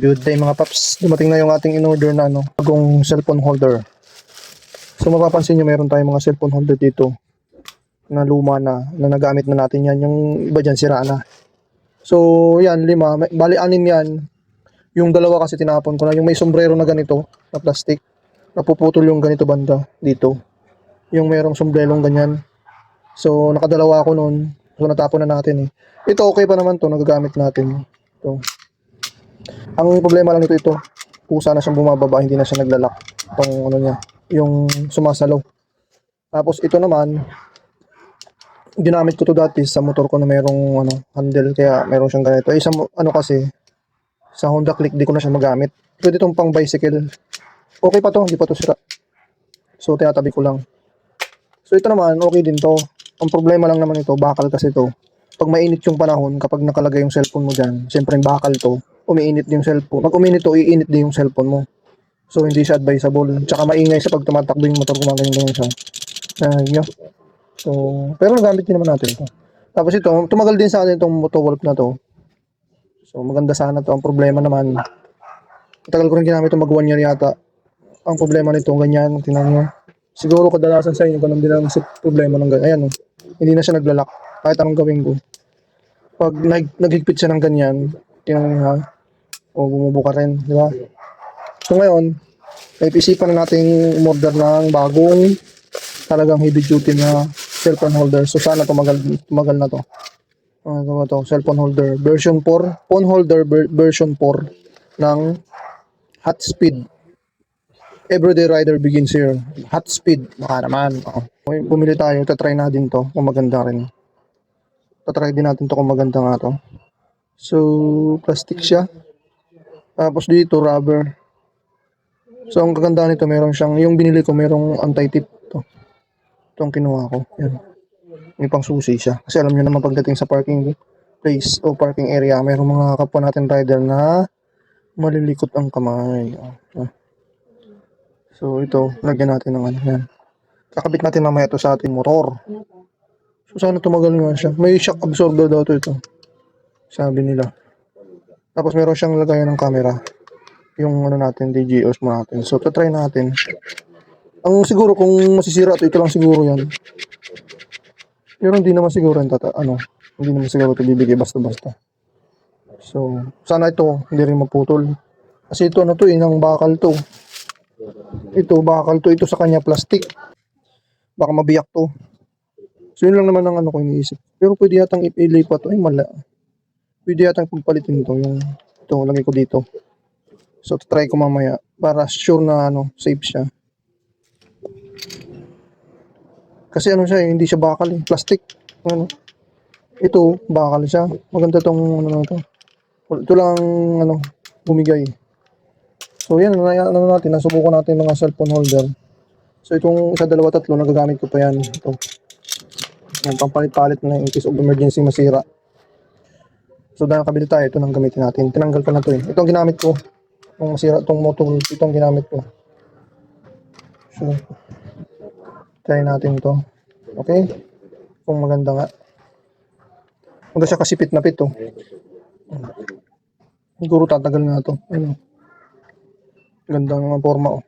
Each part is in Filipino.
Good day mga paps. Dumating na yung ating in-order na bagong cellphone holder. So mapapansin nyo meron tayong mga cellphone holder dito na luma na nagamit na natin yan. Yung iba dyan sira na. So yan, 5. Bali 6 yan. Yung dalawa kasi tinapon ko na. Yung may sombrero na ganito na plastic. Napuputol yung ganito banda dito. Yung merong sombrerong ganyan. So nakadalawa ako nun. So natapon na natin eh. Ito okay pa naman to, nagagamit natin. Ito. Ang problema lang nito ito, kusa na siyang bumababa, hindi na siya naglalak. Itong niya, yung sumasalaw. Tapos ito naman, ginamit ko to dati sa motor ko na merong handle, kaya meron siyang ganito. Sa kasi, sa Honda Click di ko na siya magamit. Pwede itong pang bicycle. Okay pa to, hindi pa to sira. So tinatabi ko lang. So ito naman, okay din to. Ang problema lang naman ito, bakal kasi to. Pag mainit yung panahon, kapag nakalagay yung cellphone mo dyan, siyempre bakal to, umiinit yung cellphone. Pag uminit to, iinit din yung cellphone mo. So, hindi siya advisable. Tsaka maingay sa pag tumatakbo yung motor, gumaganyan siya. Yun. So, pero nagamit din naman natin ito. Tapos ito, tumagal din sa atin itong Motowolf na to. So, maganda sana to. Ang problema naman, matagal ko rin ginamit ito, mag 1 year yata. Ang problema nito, ganyan, tingnan nyo. Siguro kadalasan sa inyo, ganun din ang problema ng ganyan. Ayan, hindi na siya naglalak. Kahit anong gawin ko. Pag naghigpit siya ng ganyan, tingnan nyo ha, o bumubuka rin, di ba? So ngayon, naipisipan na natin umorder ng bagong talagang heavy duty na cellphone holder. So sana tumagal na to. Cellphone holder version 4, phone holder version 4 ng Hot Speed. Everyday rider begins here. Hot Speed, baka naman. Bumili tayo, tatry natin to kung maganda rin. Tatry din natin to kung maganda nga to. So, plastic siya. Tapos dito, rubber. So, ang kagandahan nito, meron siyang, yung binili ko, merong anti-tip. Itong kinuha ko. Yan. May pang susi siya. Kasi alam nyo naman pagdating sa parking place o parking area, merong mga kapwa natin rider na malilikot ang kamay. So, ito, lagyan natin ng yan. Kakabit natin mamaya ito sa ating motor. So, sana tumagal nga siya. May shock absorber daw ito. Sabi nila. Tapos meron siyang lagayan ng camera. Yung natin, DJOs mo natin. So, try natin. Ang siguro kung masisira ito lang siguro yan. Pero hindi naman siguro hindi naman siguro ito bibigay basta-basta. So, sana ito hindi rin maputol. Kasi ito ng bakal to. Ito bakal to, ito sa kanya plastic. Baka mabiyak to. So, yun lang naman ang ko iniisip. Pero pwede yatang ilipat to. Ay, mala. Pwede yatang pagpalitin to. Ito, lagay ko dito. So, try ko mamaya para sure na safe siya. Kasi siya, hindi siya bakal eh. Plastic. Ito, bakal siya. Maganda tong to. Ito lang bumigay. So, yan, natin, nasubukan natin mga cellphone holder. So, itong 1, 2, 3, nagagamit ko pa yan. Ito. Yung pampalit-palit na in case of emergency masira. So, dahil nakabili tayo, ito nang gamitin natin. Tinanggal ko na to eh. Ito ang ginamit ko. Kung masira itong motor, itong ginamit ko. So, try natin to. Okay? Kung maganda nga. Maganda siya kasi pit-na-pit to. Siguro tatagal nga to. Gandang forma oh.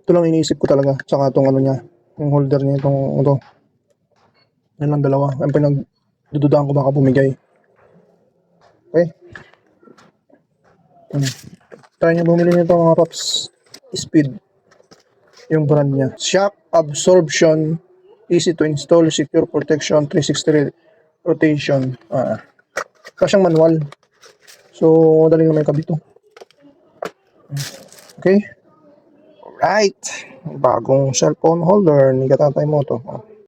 Ito lang iniisip ko talaga. Tsaka itong niya. Yung holder niya, ito. Yan lang dalawa. Ang pinagdududahan ko baka bumigay. Okay? Try nyo bumili nyo ito mga paps. Speed. Yung brand niya. Shock absorption. Easy to install. Secure protection. 360 rotation. Kasyang manual. So, madaling naman kabito. Okay? Alright. Bagong cellphone holder ni Katatay Moto.